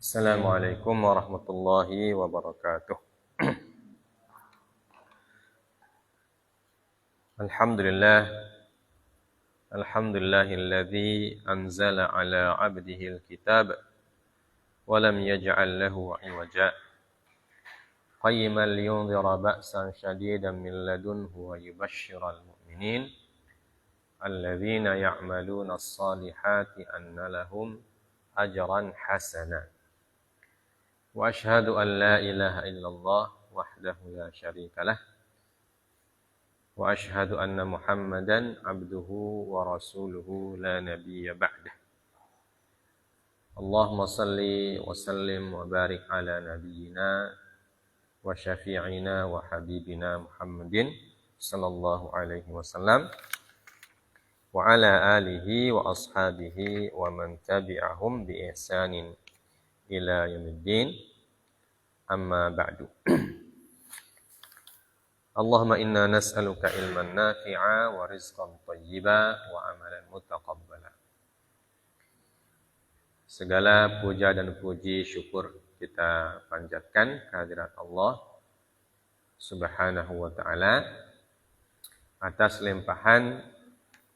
Assalamualaikum warahmatullahi wabarakatuh. Alhamdulillah, alhamdulillahilladzi anzala ala abdihil kitab wa lam yaj'al lahu 'iwaja qayyiman liyunzira ba'san shadidan min ladunhu wa yubashshiral mu'minin alladzina ya'maluna as-salihati anna lahum ajran hasana. Wa asyhadu an la ilaha illallah wahdahu la syarika lah. Wa asyhadu anna Muhammadan abduhu wa rasuluhu la nabiyya ba'dah. Allahumma salli wa sallim wa barik ala nabiyyina wa syafi'ina wa habibina Muhammadin sallallahu alaihi wasallam wa ala alihi wa ashabihi wa man tabi'ahum bi ihsanin ila yaumiddin. Amma ba'du. Allahumma inna nas'aluka ilman nafi'a wa rizqan thayyiba wa amalan mutaqabbala. Segala puja dan puji syukur kita panjatkan kehadirat Allah Subhanahu wa ta'ala atas limpahan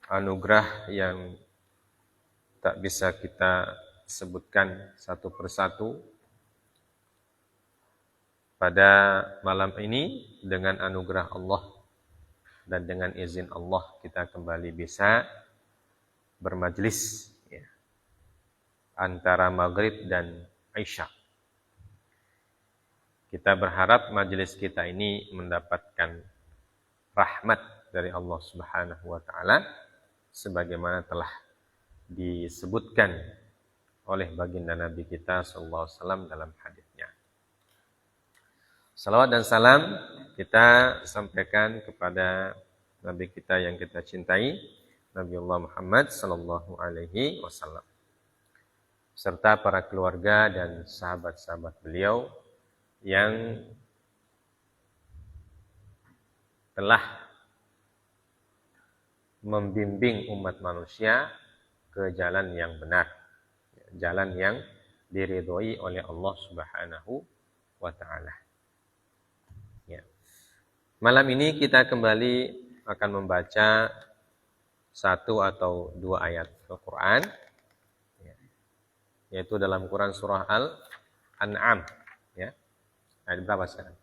anugerah yang tak bisa kita sebutkan satu persatu. Pada malam ini dengan anugerah Allah dan dengan izin Allah kita kembali bisa bermajlis ya, antara maghrib dan isya. Kita berharap majelis kita ini mendapatkan rahmat dari Allah Subhanahu wa ta'ala sebagaimana telah disebutkan oleh baginda Nabi kita sallallahu alaihi wasallam dalam hadisnya. Salawat dan salam kita sampaikan kepada Nabi kita yang kita cintai, Nabiullah Muhammad sallallahu alaihi wasallam, serta para keluarga dan sahabat-sahabat beliau yang telah membimbing umat manusia ke jalan yang benar, jalan yang diridhoi oleh Allah Subhanahu wa ta'ala. Malam ini kita kembali akan membaca satu atau dua ayat Al-Quran, yaitu dalam Quran surah Al-An'am. Ya. Ayat berapa sekarang?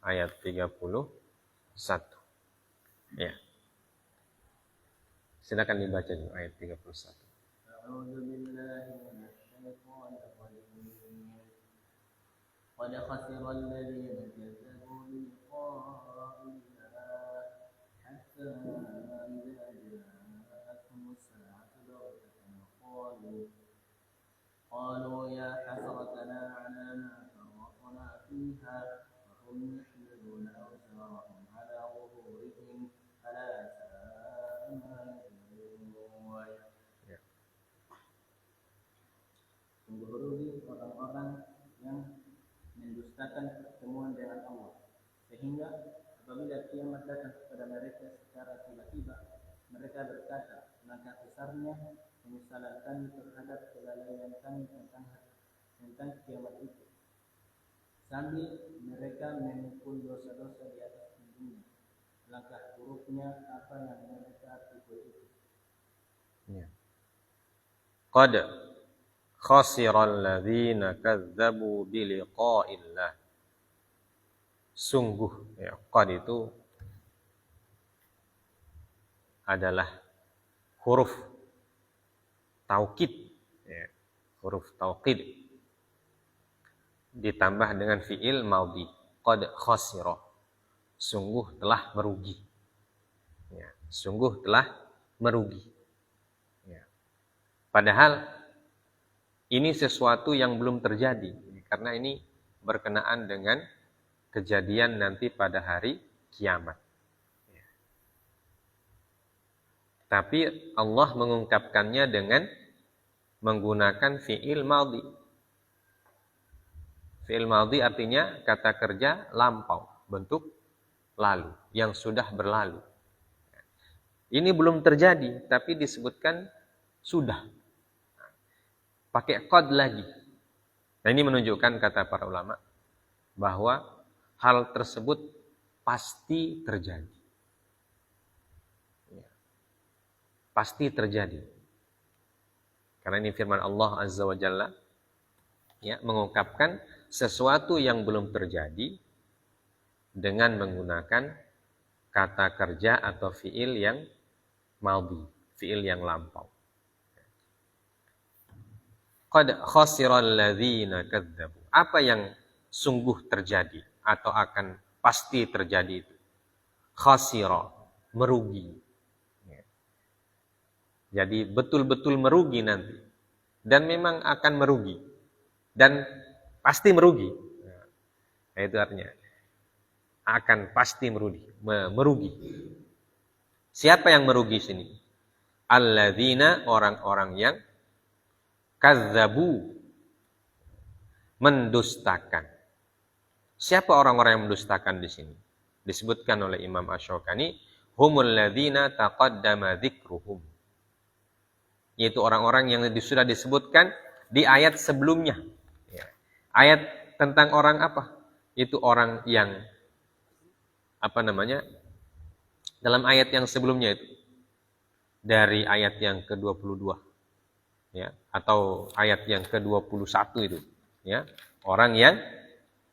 Ayat 31. Ya. Silakan dibaca dulu ayat 31. قد خسر الذين كذبوا بلقاء الله حتى إذا جاءتهم الساعة بغتة قالوا يا حسرتنا على ما فرطنا فيها وهم يحملون أوزارهم على ظهورهم ألا ساء ما يزرون. Sungguh orang-orang yang mendustakan pertemuan dengan Allah, sehingga apabila kiamat datang kepada mereka secara tiba-tiba, mereka berkata, maka besarnya penyesalan kami terhadap kelalaian kami tentang kiamat itu, sambil mereka memikul dosa-dosa di atas punggungnya. Langkah buruknya apa yang mereka pikul itu. Qad khasiral ladzina kadzdzabu biliqa'illah. Sungguh, ya, qad itu adalah huruf taukid, ya, huruf taukid ditambah dengan fiil maudhi. Qad khasira, sungguh telah merugi. Ya, sungguh telah merugi. Ya. Padahal ini sesuatu yang belum terjadi, karena ini berkenaan dengan kejadian nanti pada hari kiamat. Ya. Tapi Allah mengungkapkannya dengan menggunakan fi'il madhi. Fi'il madhi artinya kata kerja lampau, bentuk lalu, yang sudah berlalu. Ini belum terjadi, tapi disebutkan sudah. pakai qad lagi. Nah, ini menunjukkan kata para ulama bahwa hal tersebut pasti terjadi. Ya. Pasti terjadi. Karena ini firman Allah Azza wa Jalla, ya, mengungkapkan sesuatu yang belum terjadi dengan menggunakan kata kerja atau fiil yang madhi, fiil yang lampau. Qad khasiral ladzina kadzdzabu. Apa yang sungguh terjadi atau akan pasti terjadi itu? Khasira, merugi. Jadi betul-betul merugi nanti. Dan memang akan merugi. Dan pasti merugi. Nah, itu artinya. Akan pasti merugi. Siapa yang merugi sini? Alladzina, orang-orang yang kadzdzabu, mendustakan. Siapa orang-orang yang mendustakan di sini? Disebutkan oleh Imam Asy-Syaukani, humul ladzina taqaddama dzikruhum. Yaitu orang-orang yang sudah disebutkan di ayat sebelumnya. Ya. Ayat tentang orang apa? Itu orang yang dalam ayat yang sebelumnya itu. Dari ayat yang ke-22. Ya, atau ayat yang ke-21 itu. Ya. Orang yang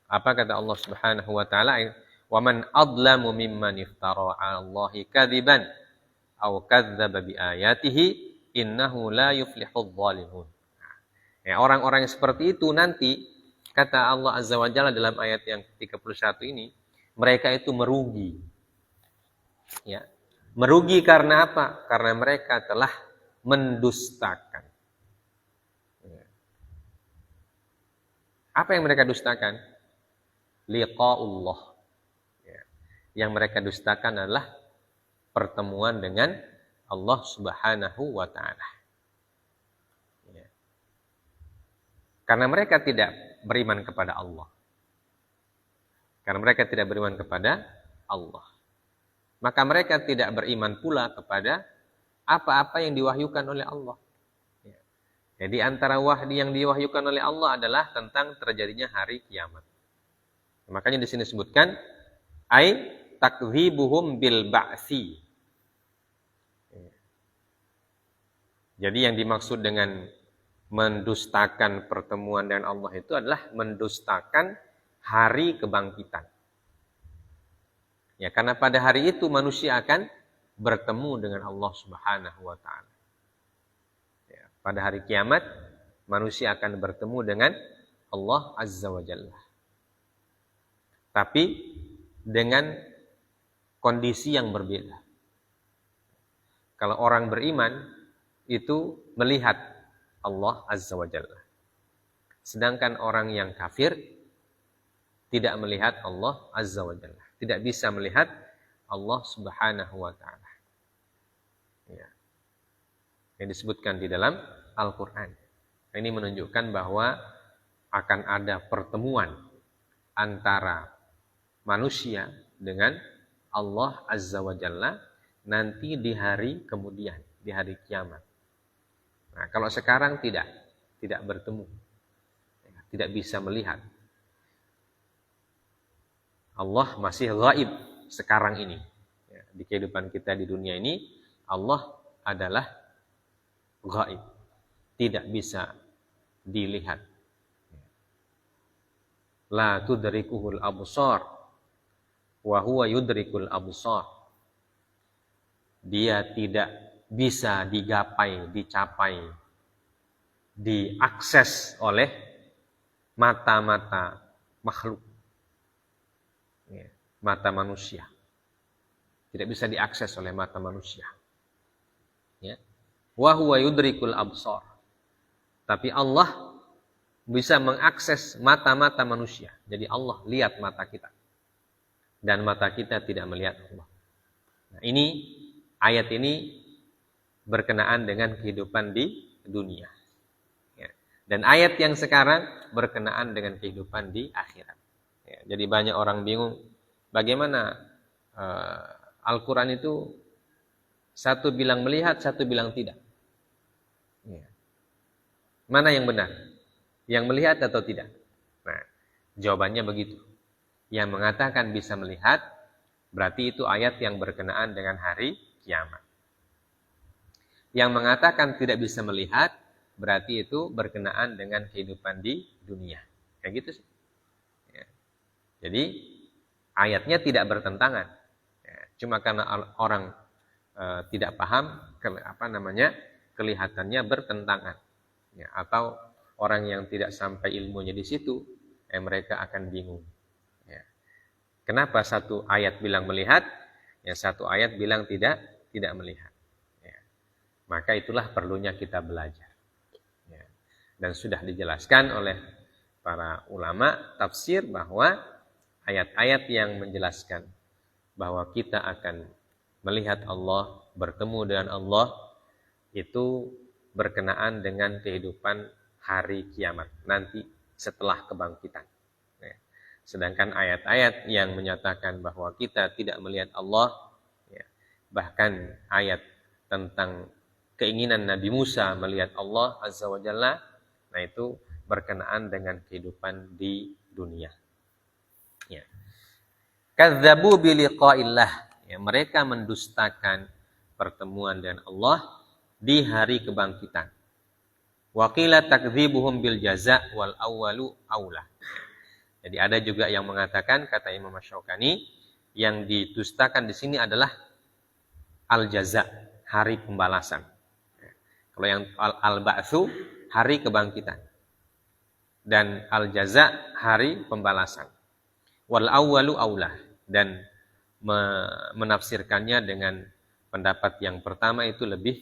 apa kata Allah Subhanahu wa taala? Wa man adlamu mimman iftara 'ala Allahi kadziban aw kadzdzaba bi ayatihi innahu la yuflihudz zalimun. Ya, orang-orang yang seperti itu nanti kata Allah Azza wa Jalla dalam ayat yang 31 ini, mereka itu merugi. Ya. Merugi karena apa? Karena mereka telah mendustakan. Ya. Apa yang mereka dustakan? Liqa'ullah. Ya. Yang mereka dustakan adalah pertemuan dengan Allah Subhanahu wa ta'ala. Ya. Karena mereka tidak beriman kepada Allah. Karena mereka tidak beriman kepada Allah. Maka mereka tidak beriman pula kepada apa-apa yang diwahyukan oleh Allah. Ya. Jadi antara wahyu yang diwahyukan oleh Allah adalah tentang terjadinya hari kiamat. Makanya di sini disebutkan ai takdzibuhum bil ba'si. Jadi yang dimaksud dengan mendustakan pertemuan dengan Allah itu adalah mendustakan hari kebangkitan. Ya, karena pada hari itu manusia akan bertemu dengan Allah Subhanahu wa taala. Ya, pada hari kiamat manusia akan bertemu dengan Allah Azza wa Jalla. Tapi dengan kondisi yang berbeda. Kalau orang beriman itu melihat Allah Azza wa Jalla. Sedangkan orang yang kafir tidak melihat Allah Azza wa Jalla. Tidak bisa melihat Allah Subhanahu wa ta'ala. Ya. Yang disebutkan di dalam Al-Quran. Ini menunjukkan bahwa akan ada pertemuan antara manusia dengan Allah Azza wa Jalla nanti di hari kemudian, di hari kiamat. Nah, kalau sekarang tidak bertemu, tidak bisa melihat. Allah masih ghaib sekarang ini. Ya, di kehidupan kita di dunia ini, Allah adalah ghaib, tidak bisa dilihat. La tudrikuhul absar, wa huwa yudrikul absar. Dia tidak bisa digapai, dicapai, diakses oleh mata-mata makhluk. Ya, mata manusia. Tidak bisa diakses oleh mata manusia. Ya. Wa huwa yudrikul absar. Tapi Allah bisa mengakses mata-mata manusia. Jadi Allah lihat mata kita. Dan mata kita tidak melihat Allah. Nah, ayat ini berkenaan dengan kehidupan di dunia. Ya. Dan ayat yang sekarang berkenaan dengan kehidupan di akhirat. Ya. Jadi banyak orang bingung, bagaimana Al-Quran itu satu bilang melihat, satu bilang tidak. Ya. Mana yang benar? Yang melihat atau tidak? Nah, jawabannya begitu. Yang mengatakan bisa melihat, berarti itu ayat yang berkenaan dengan hari kiamat. Yang mengatakan tidak bisa melihat, berarti itu berkenaan dengan kehidupan di dunia. Kayak gitu sih. Ya. Jadi, ayatnya tidak bertentangan. Ya. Cuma karena orang tidak paham, kelihatannya bertentangan. Ya. Atau orang yang tidak sampai ilmunya di situ, mereka akan bingung. Ya. Kenapa satu ayat bilang melihat, ya satu ayat bilang tidak melihat. Ya. Maka itulah perlunya kita belajar. Ya. Dan sudah dijelaskan oleh para ulama tafsir bahwa ayat-ayat yang menjelaskan bahwa kita akan melihat Allah, bertemu dengan Allah, itu berkenaan dengan kehidupan hari kiamat, nanti setelah kebangkitan. Ya. Sedangkan ayat-ayat yang menyatakan bahwa kita tidak melihat Allah, ya, bahkan ayat tentang keinginan Nabi Musa melihat Allah Azza wa Jalla, nah itu berkenaan dengan kehidupan di dunia. Ya. Kadzabu bi liqa'illah. Ya, mereka mendustakan pertemuan dengan Allah di hari kebangkitan. Wa qila takdzibuhum bil jaza' wal awwalu aula. Jadi ada juga yang mengatakan, kata Imam Asy-Syaukani, yang didustakan di sini adalah al-jaza', hari pembalasan. Kalau yang al-ba'tsu, hari kebangkitan. Dan al-jaza', hari pembalasan. Wal awwalu aula, dan menafsirkannya dengan pendapat yang pertama itu lebih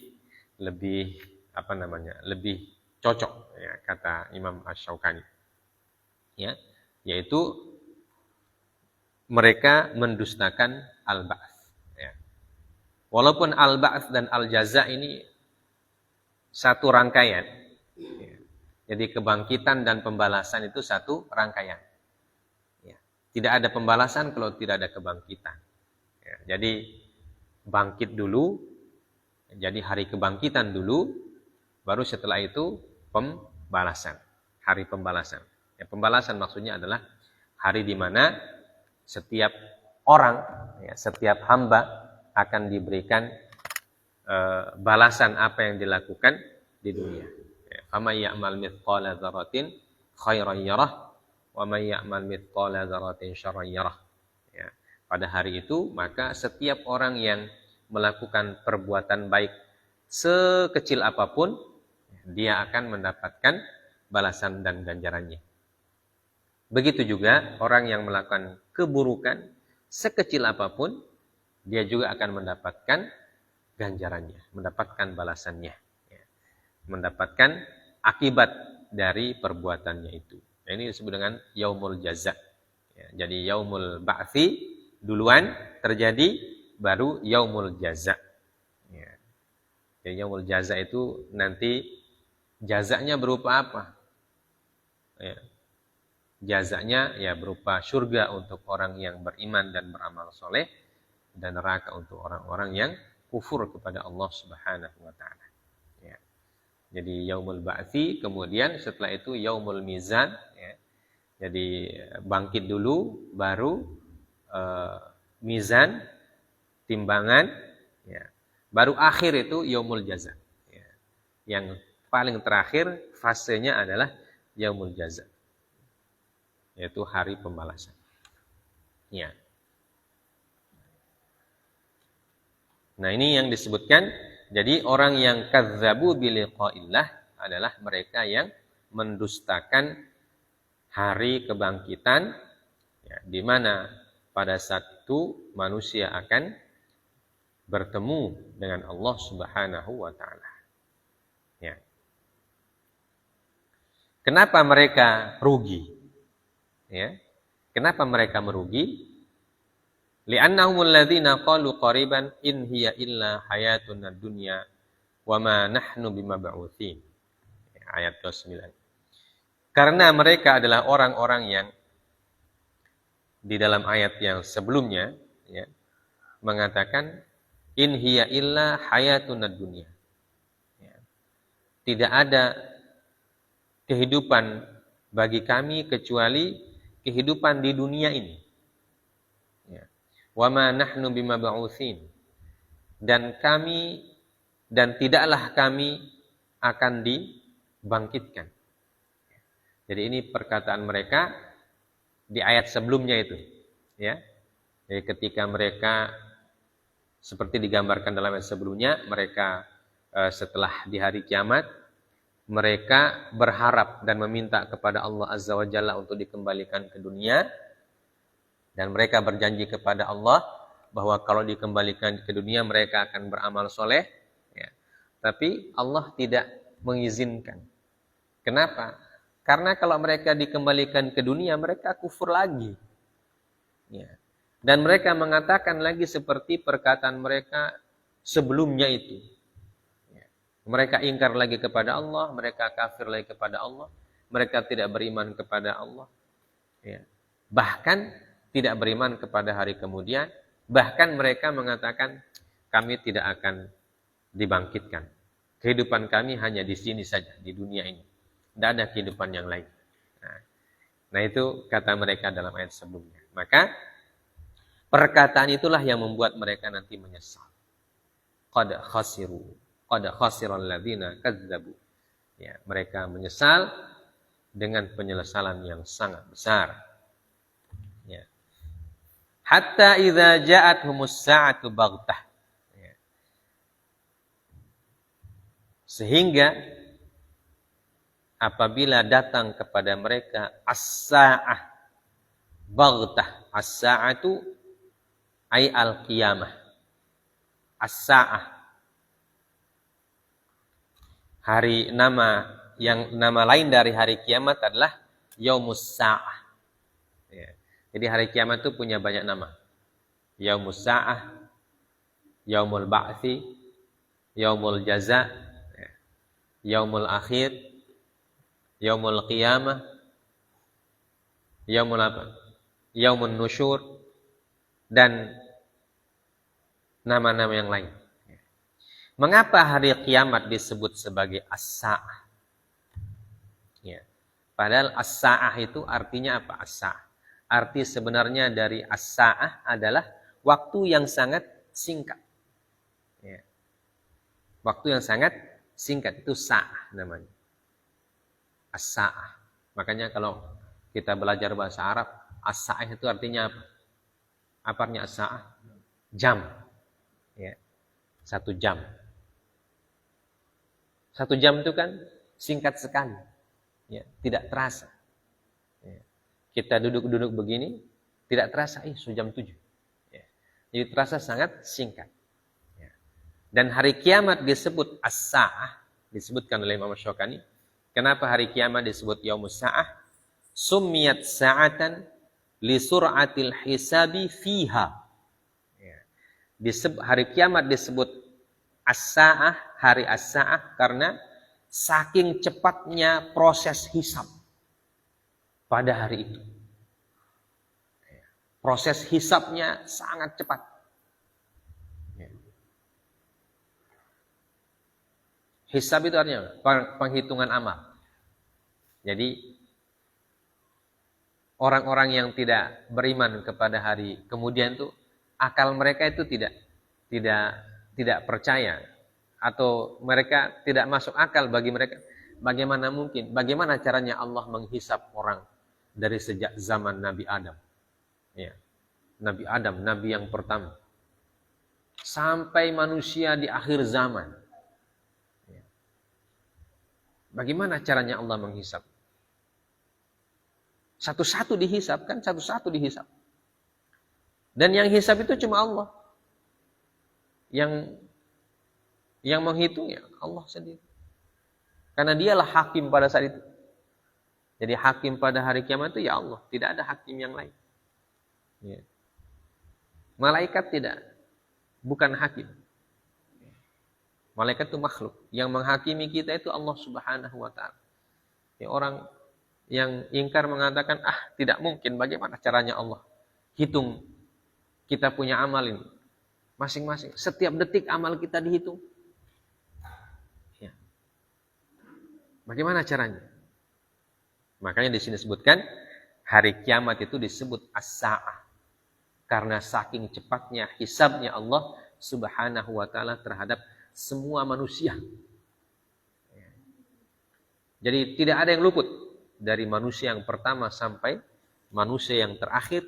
cocok, ya, kata Imam Asy-Syaukani. Ya, yaitu mereka mendustakan al-ba'ts. Ya. Walaupun al-ba'ts dan al-jaza' ini satu rangkaian. Ya. Jadi kebangkitan dan pembalasan itu satu rangkaian. Ya. Tidak ada pembalasan kalau tidak ada kebangkitan. Ya. Jadi bangkit dulu, jadi hari kebangkitan dulu, baru setelah itu pembalasan, hari pembalasan. Ya, pembalasan maksudnya adalah hari di mana setiap orang, ya, setiap hamba akan diberikan balasan apa yang dilakukan di dunia. Faman ya'mal mithqala dzarratin khairan yarah wa man ya'mal mithqala dzarratin syarran yarah. Ya, pada hari itu maka setiap orang yang melakukan perbuatan baik sekecil apapun, dia akan mendapatkan balasan dan ganjarannya. Begitu juga orang yang melakukan keburukan sekecil apapun, dia juga akan mendapatkan ganjarannya, mendapatkan balasannya, ya, mendapatkan akibat dari perbuatannya itu. Nah, ini disebut dengan yaumul jaza. Ya, jadi yaumul ba'tsi duluan terjadi, baru yaumul jaza. Ya. Jadi yaumul jaza itu nanti jazanya berupa apa? Ya. Jazanya ya berupa surga untuk orang yang beriman dan beramal soleh, dan neraka untuk orang-orang yang kufur kepada Allah Subhanahu wa taala. Ya. Jadi yaumul ba'tsi, kemudian setelah itu yaumul mizan, ya. Jadi bangkit dulu, baru mizan, timbangan, ya. Baru akhir itu yaumul jaza. Ya. Yang paling terakhir fasenya adalah yaumul jaza, yaitu hari pembalasan. Ya. Nah, ini yang disebutkan. Jadi orang yang kadzabu bi liqa'illah adalah mereka yang mendustakan hari kebangkitan, ya, di mana pada saat itu manusia akan bertemu dengan Allah Subhanahu wa taala. Ya. Kenapa mereka rugi? Ya. Kenapa mereka merugi? Li'annahumul ladzina qalu qariban in hiya illa hayatuna dunya wa ma nahnu bimab'utsin. Ayat 29. Karena mereka adalah orang-orang yang di dalam ayat yang sebelumnya, ya, mengatakan in hiya illa hayatuna dunya. Ya. Tidak ada kehidupan bagi kami kecuali kehidupan di dunia ini. Ya. Wa ma nahnu bimab'utsin. Dan tidaklah kami akan dibangkitkan. Jadi ini perkataan mereka di ayat sebelumnya itu, ya. Jadi ketika mereka seperti digambarkan dalam ayat sebelumnya, mereka setelah di hari kiamat, mereka berharap dan meminta kepada Allah Azza wa Jalla untuk dikembalikan ke dunia, dan mereka berjanji kepada Allah bahwa kalau dikembalikan ke dunia mereka akan beramal soleh, ya. Tapi Allah tidak mengizinkan. Kenapa? Karena kalau mereka dikembalikan ke dunia, mereka kufur lagi. Ya. Dan mereka mengatakan lagi seperti perkataan mereka sebelumnya itu. Ya. Mereka ingkar lagi kepada Allah, mereka kafir lagi kepada Allah, mereka tidak beriman kepada Allah. Ya. Bahkan tidak beriman kepada hari kemudian, bahkan mereka mengatakan kami tidak akan dibangkitkan. Kehidupan kami hanya di sini saja, di dunia ini. Tidak ada kehidupan yang lain. Nah itu kata mereka dalam ayat sebelumnya. Maka perkataan itulah yang membuat mereka nanti menyesal. Qad khasiral ladzina kadzdzabu. Ya, mereka menyesal dengan penyesalan yang sangat besar. Ya. Hatta idza ja'athumus sa'atu baghtah. Ya. Sehingga apabila datang kepada mereka as-sa'ah baghtah. As-sa'atu ay al-qiyamah. As-sa'ah. Nama lain dari hari kiamat adalah Yaumus Sa'ah. Ya. Jadi hari kiamat itu punya banyak nama. Yaumus Sa'ah, Yaumul Ba'thi, Yaumul Jaza, Yaumul Akhir, Yaumul Qiyamah, Yaumul apa? Yaumun Nusyur, dan nama-nama yang lain. Mengapa hari kiamat disebut sebagai as-sa'ah? Ya. Padahal as-sa'ah itu artinya apa? As-sa'ah. Arti sebenarnya dari as-sa'ah adalah waktu yang sangat singkat. Ya. Waktu yang sangat singkat itu sa'ah namanya. As-sa'ah. Makanya kalau kita belajar bahasa Arab, as-sa'ah itu artinya apa? Apa artinya as-sa'ah? Jam. Ya. 1 jam. 1 jam itu kan singkat sekali. Ya, tidak terasa. Ya. Kita duduk-duduk begini, tidak terasa, sejam 7. Ya. Jadi terasa sangat singkat. Ya. Dan hari kiamat disebut as-sa'ah, disebutkan oleh Imam Syaukani. Kenapa hari kiamat disebut Yaumus Sa'ah? Summiyat sa'atan li sur'atil hisabi fiha. Ya. Hari kiamat disebut as-sa'ah, hari as-sa'ah karena saking cepatnya proses hisab pada hari itu. Ya. Proses hisabnya sangat cepat. Ya. Hisab itu artinya penghitungan amal. Jadi orang-orang yang tidak beriman kepada hari kemudian itu akal mereka itu tidak percaya, atau mereka tidak masuk akal bagi mereka. Bagaimana mungkin? Bagaimana caranya Allah menghisap orang dari sejak zaman Nabi Adam? Ya. Nabi Adam, Nabi yang pertama. Sampai manusia di akhir zaman. Ya. Bagaimana caranya Allah menghisap? Satu-satu dihisap kan? Satu-satu dihisap. Dan yang hisap itu cuma Allah. Yang menghitung ya Allah sendiri. Karena dialah hakim pada saat itu. Jadi hakim pada hari kiamat itu ya Allah. Tidak ada hakim yang lain. Ya. Malaikat tidak. Bukan hakim. Malaikat itu makhluk. Yang menghakimi kita itu Allah Subhanahu wa ta'ala. Ya, orang yang ingkar mengatakan, tidak mungkin. Bagaimana caranya Allah hitung kita punya amal ini. Masing-masing. Setiap detik amal kita dihitung. Ya. Bagaimana caranya? Makanya di sini disebutkan hari kiamat itu disebut as-sa'ah. Karena saking cepatnya hisabnya Allah Subhanahu wa taala terhadap semua manusia. Jadi tidak ada yang luput dari manusia yang pertama sampai manusia yang terakhir.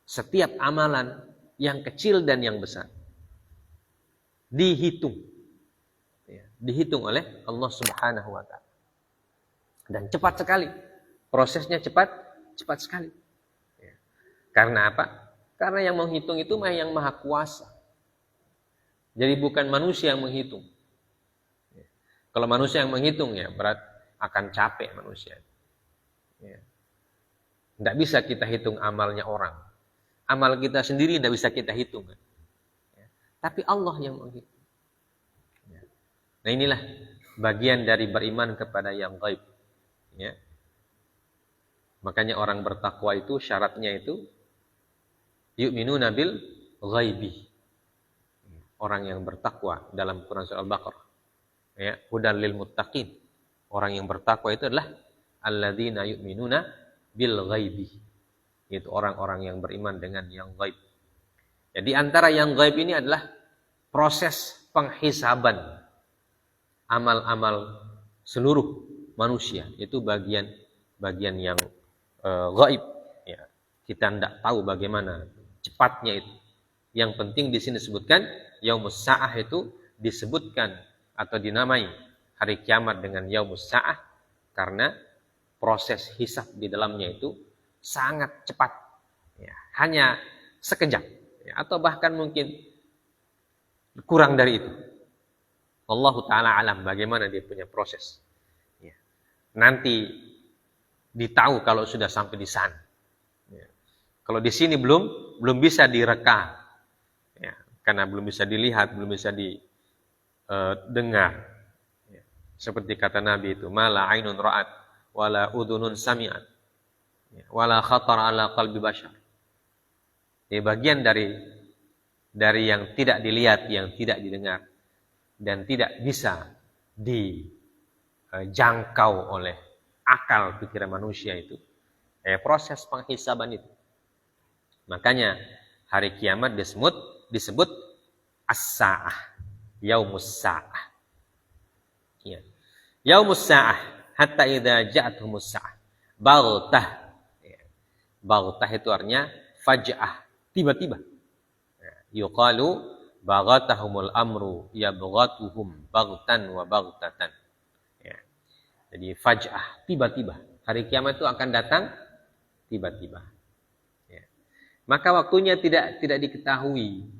Setiap amalan yang kecil dan yang besar dihitung. Dihitung oleh Allah Subhanahu wa taala. Dan cepat sekali. Prosesnya cepat sekali. Karena apa? Karena yang menghitung itu yang maha kuasa. Jadi bukan manusia yang menghitung. Kalau manusia yang menghitung ya berat akan capek manusia. Tidak bisa kita hitung amalnya orang. Amal kita sendiri tidak bisa kita hitung. Tapi Allah yang menghitung. Nah inilah bagian dari beriman kepada yang gaib. Makanya orang bertakwa itu syaratnya itu yu'minuna bil ghaibi. Orang yang bertakwa dalam Quran surah Al-Baqarah. Hudal lil muttaqin. Orang yang bertakwa itu adalah alladzina yu'minuna bil ghaibi. Itu orang-orang yang beriman dengan yang gaib. Jadi antara yang gaib ini adalah proses penghisaban amal-amal seluruh manusia. Itu bagian yang gaib. Kita tidak tahu bagaimana cepatnya itu. Yang penting di sini disebutkan Yaumus Sa'ah itu disebutkan atau dinamai hari kiamat dengan Yaumus Sa'ah karena proses hisab di dalamnya itu sangat cepat. Hanya sekejap atau bahkan mungkin kurang dari itu. Allah Ta'ala alam bagaimana dia punya proses. Nanti ditahu kalau sudah sampai di sana. Kalau di sini belum bisa direka, karena belum bisa dilihat, belum bisa didengar. Seperti kata Nabi itu, mala ainun ra'at, wala udhunun sami'at, wala khatar ala qalbi bashar. Ini bagian dari yang tidak dilihat, yang tidak didengar, dan tidak bisa dijangkau oleh akal pikiran manusia itu. Proses penghisaban itu. Makanya hari kiamat disebut as-sa'ah, yaumus sa'ah. Yaumus sa'ah hatta idza ja'atuhumus sa'ah. Baghtah. Baghtah itu artinya faj'ah, tiba-tiba. Yuqalu baghatahumul amru yabghatuhum baghtan wa baghtatan. Jadi faj'ah, tiba-tiba. Hari kiamat itu akan datang tiba-tiba. Maka waktunya tidak diketahui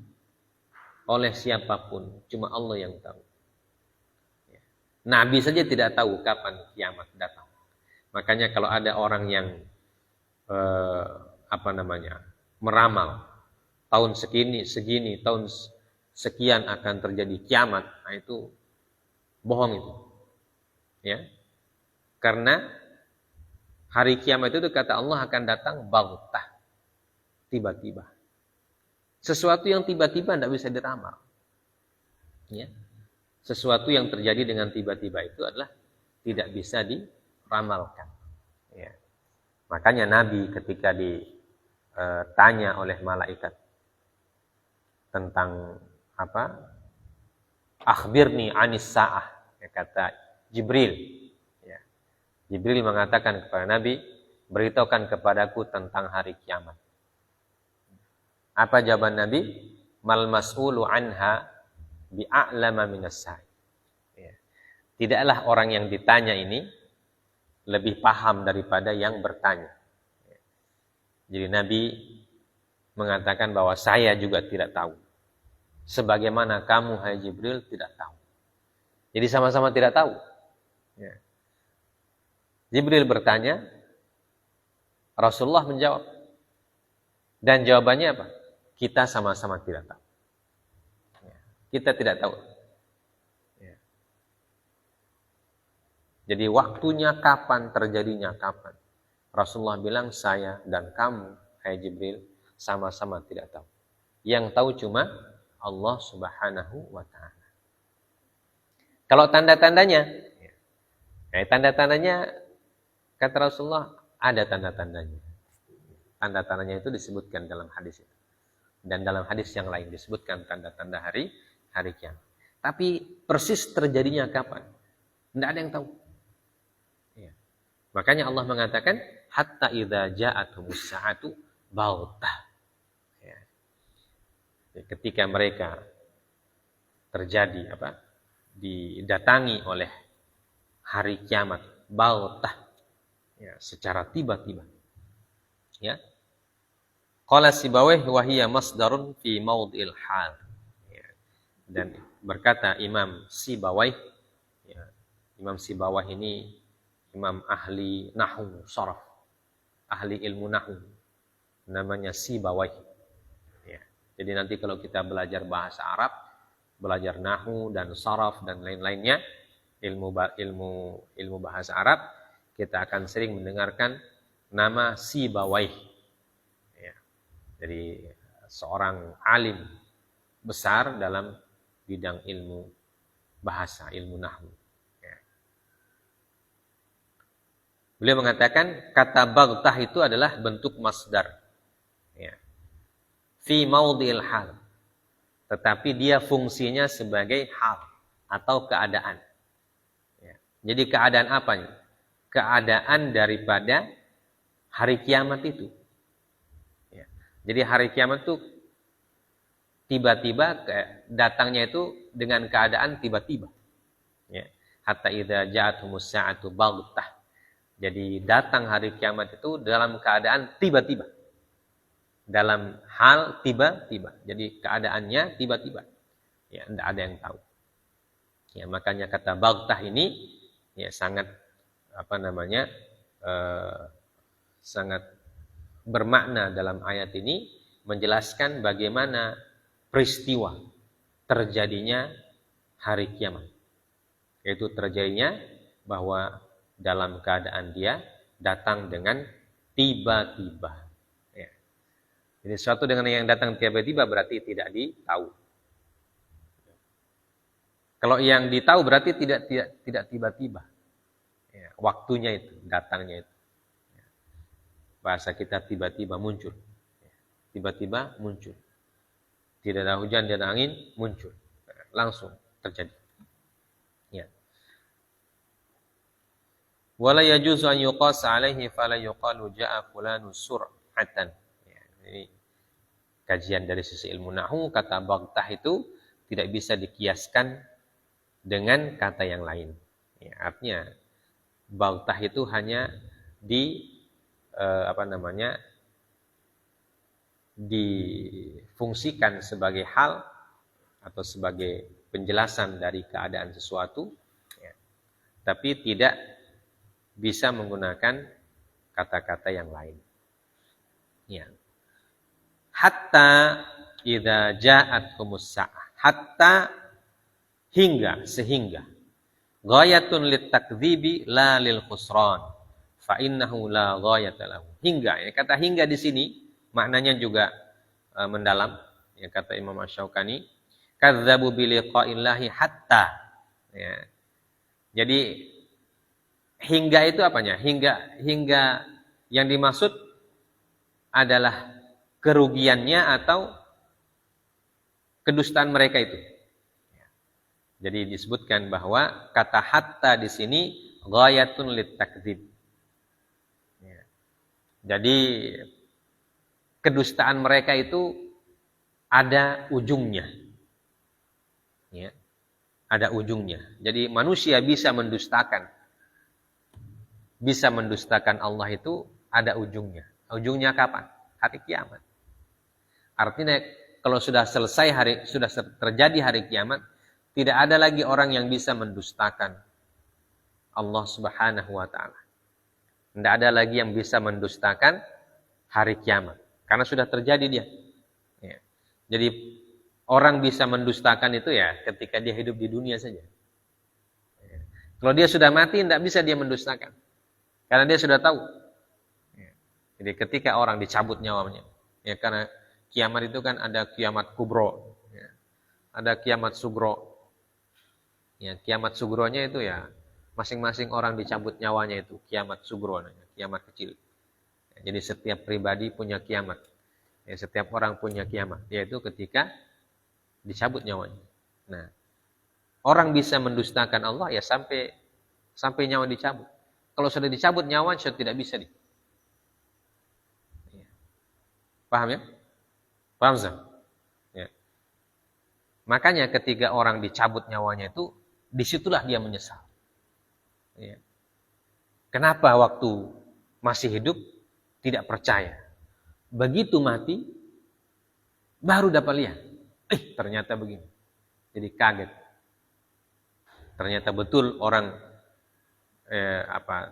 oleh siapapun, cuma Allah yang tahu. Nabi saja tidak tahu kapan kiamat datang. Makanya kalau ada orang yang meramal tahun segini, tahun sekian akan terjadi kiamat, nah itu bohong itu. Karena hari kiamat itu kata Allah akan datang baghtah. Tiba-tiba. Sesuatu yang tiba-tiba tidak bisa diramal. Sesuatu yang terjadi dengan tiba-tiba itu adalah tidak bisa diramalkan. Makanya Nabi ketika ditanya oleh malaikat tentang akhbirni anis sa'ah, kata Jibril. Jibril mengatakan kepada Nabi, beritahukan kepadaku tentang hari kiamat. Apa jawaban Nabi? Mal mas'ulu anha bi'a'lama minas sa'i. Tidaklah orang yang ditanya ini lebih paham daripada yang bertanya. Jadi Nabi mengatakan bahwa saya juga tidak tahu. Sebagaimana kamu, hai Jibril, tidak tahu. Jadi sama-sama tidak tahu. Jibril bertanya, Rasulullah menjawab. Dan jawabannya apa? Kita sama-sama tidak tahu. Kita tidak tahu. Jadi waktunya kapan, terjadinya kapan. Rasulullah bilang, saya dan kamu, hai Jibril, sama-sama tidak tahu. Yang tahu cuma Allah Subhanahu wa ta'ala. Kalau tanda-tandanya, Tanda-tandanya, kata Rasulullah, ada tanda-tandanya. Tanda-tandanya itu disebutkan dalam hadis itu. Dan dalam hadis yang lain disebutkan tanda-tanda hari kiamat. Tapi persis terjadinya kapan? Tidak ada yang tahu. Ya. Makanya Allah mengatakan, hatta idza ja'atumus sa'atu baghtah. Ya. Ketika mereka terjadi didatangi oleh hari kiamat, baghtah. Ya, secara tiba-tiba. Ya. Qala Sibawayh wa hiya masdarun fi maudhil hal. Ya. Dan berkata Imam Sibawayh, ya, Imam Sibawayh ini imam ahli nahwu sharaf, ahli ilmu nahwu, namanya Sibawayh. Ya. Jadi nanti kalau kita belajar bahasa Arab, belajar nahwu dan sharaf dan lain-lainnya, ilmu bahasa Arab, kita akan sering mendengarkan nama Sibawayh. Ya. Jadi seorang alim besar dalam bidang ilmu bahasa, ilmu nahwu. Ya. Beliau mengatakan kata baghtah itu adalah bentuk masdar. Ya. Fi maudhil hal. Tetapi dia fungsinya sebagai hal atau keadaan. Ya. Jadi keadaan apa nih? Keadaan daripada hari kiamat itu. Ya. Jadi hari kiamat itu tiba-tiba datangnya itu dengan keadaan tiba-tiba. Ya. Hatta idza ja'atumus sa'atu baghtah. Jadi datang hari kiamat itu dalam keadaan tiba-tiba. Dalam hal tiba-tiba. Jadi keadaannya tiba-tiba. Ya, tidak ada yang tahu. Ya, makanya kata baghtah ini ya sangat sangat bermakna dalam ayat ini, menjelaskan bagaimana peristiwa terjadinya hari kiamat. Yaitu terjadinya bahwa dalam keadaan dia datang dengan tiba-tiba. Ya. Jadi sesuatu dengan yang datang tiba-tiba berarti tidak ditahu. Kalau yang ditahu berarti tidak tiba-tiba. Ya, waktunya itu, datangnya itu. Ya. Bahasa kita tiba-tiba muncul. Ya. Tiba-tiba muncul. Tidak ada hujan, tidak ada angin, muncul. Langsung terjadi. Ya. Wala yajuzu an yuqasa alaihi fala yuqalu ja'a fulanu sur'atan. Ya, ini kajian dari sisi ilmu nahwu, kata baghtah itu tidak bisa dikiaskan dengan kata yang lain. Ya, artinya baghtah itu hanya difungsikan sebagai hal atau sebagai penjelasan dari keadaan sesuatu, ya. Tapi tidak bisa menggunakan kata-kata yang lain. Ya. Hatta idza ja'athumus sa'ah. Hatta sehingga. Ghayatun litakdzibi la lil khusran. Fa innahu la ghayata lahu. Hingga, ya, kata hingga di sini maknanya juga mendalam. Ya, kata Imam Asy-Syaukani, kadzdzabu bi liqa'illahi hatta. Ya. Jadi hingga itu apanya? Hingga yang dimaksud adalah kerugiannya atau kedustaan mereka itu. Jadi disebutkan bahwa kata hatta di sini ghayatun litakdzib. Ya. Jadi kedustaan mereka itu ada ujungnya. Ya. Ada ujungnya. Jadi manusia bisa mendustakan Allah itu ada ujungnya. Ujungnya kapan? Hari kiamat. Artinya kalau sudah terjadi hari kiamat, tidak ada lagi orang yang bisa mendustakan Allah Subhanahu wa taala. Tidak ada lagi yang bisa mendustakan hari kiamat karena sudah terjadi dia. Ya. Jadi orang bisa mendustakan itu ya ketika dia hidup di dunia saja. Ya. Kalau dia sudah mati tidak bisa dia mendustakan. Karena dia sudah tahu. Ya. Jadi ketika orang dicabut nyawanya, ya karena kiamat itu kan ada kiamat kubro, ya. Ada kiamat sugro. Ya, kiamat sugronya itu ya Masing-masing orang dicabut nyawanya itu kiamat sugro, kiamat kecil. Jadi setiap pribadi punya kiamat. Setiap orang punya kiamat, yaitu ketika dicabut nyawanya. Nah, orang bisa mendustakan Allah ya sampai nyawa dicabut. Kalau sudah dicabut nyawa, sudah tidak bisa. Paham ya? Paham Zah? Ya. Makanya ketika orang dicabut nyawanya itu, disitulah dia menyesal. Ya. Kenapa waktu masih hidup tidak percaya? Begitu mati, baru dapat lihat. Ternyata begini. Jadi kaget. Ternyata betul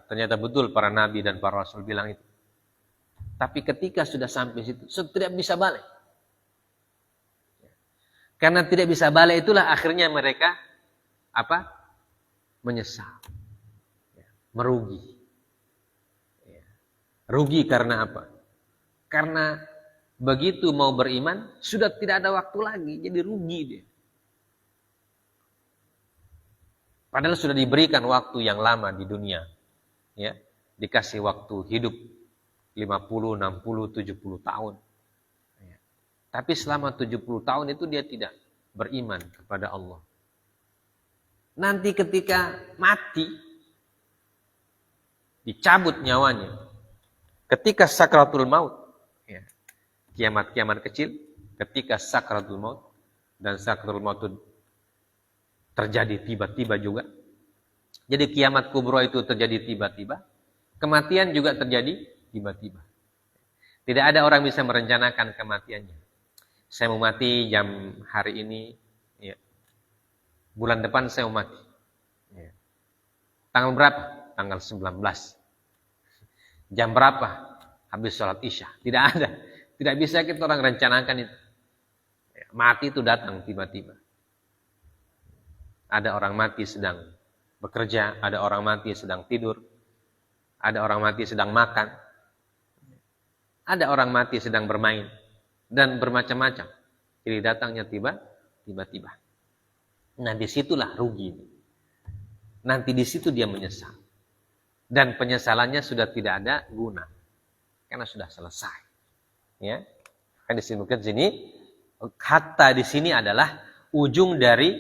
ternyata betul para nabi dan para rasul bilang itu. Tapi ketika sudah sampai situ, sudah tidak bisa balik. Karena tidak bisa balik itulah akhirnya mereka menyesal. Merugi. Rugi karena apa? Karena begitu mau beriman, sudah tidak ada waktu lagi, jadi rugi dia. Padahal sudah diberikan waktu yang lama di dunia. Ya, dikasih waktu hidup 50, 60, 70 tahun. Ya. Tapi selama 70 tahun itu dia tidak beriman kepada Allah. Nanti ketika mati, dicabut nyawanya. Ketika sakratul maut, kiamat-kiamat kecil, ketika sakratul maut, dan sakratul maut itu terjadi tiba-tiba juga. Jadi kiamat kubro itu terjadi tiba-tiba, kematian juga terjadi tiba-tiba. Tidak ada orang bisa merencanakan kematiannya. Saya mau mati jam hari ini, ya. Bulan depan saya mau mati. Ya. Tanggal berapa? Tanggal 19. Jam berapa? Habis sholat isya. Tidak ada. Tidak bisa kita orang rencanakan itu. Mati itu datang tiba-tiba. Ada orang mati sedang bekerja. Ada orang mati sedang tidur. Ada orang mati sedang makan. Ada orang mati sedang bermain. Dan bermacam-macam. Jadi datangnya tiba-tiba. Nah disitulah rugi. Nanti disitu dia menyesal. Dan penyesalannya sudah tidak ada guna. Karena sudah selesai. Ya. Kan disebutkan sini, hatta di sini adalah ujung dari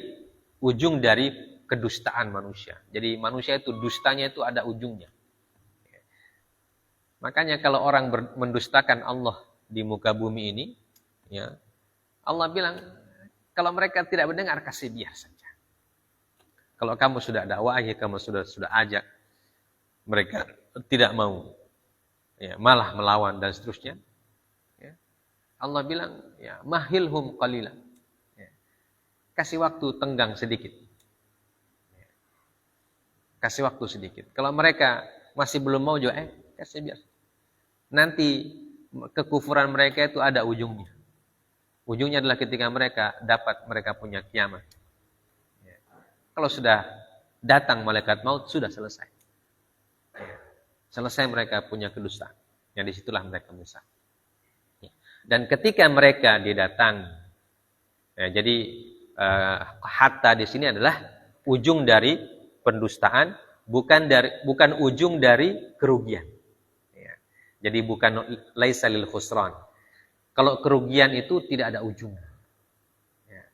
kedustaan manusia. Jadi manusia itu dustanya itu ada ujungnya. Makanya kalau orang mendustakan Allah di muka bumi ini, ya, Allah bilang, kalau mereka tidak mendengar, kasih biar saja. Kalau kamu sudah dakwahi, kamu sudah ajak, mereka tidak mau, ya, malah melawan dan seterusnya. Ya. Allah bilang, ya, mahilhum qalilan. Ya. Kasih waktu tenggang sedikit. Ya. Kasih waktu sedikit. Kalau mereka masih belum mau juga, kasih biar. Nanti kekufuran mereka itu ada ujungnya. Ujungnya adalah ketika mereka punya kiamat. Ya. Kalau sudah datang malaikat maut, sudah selesai. Selesai mereka punya kedustaan. Yang disitulah mereka menyesal. Dan ketika mereka didatangi, ya, jadi hatta di sini adalah ujung dari pendustaan, bukan ujung dari kerugian. Ya. Jadi bukan laisa lil khusran. Kalau kerugian itu tidak ada ujung. Ya.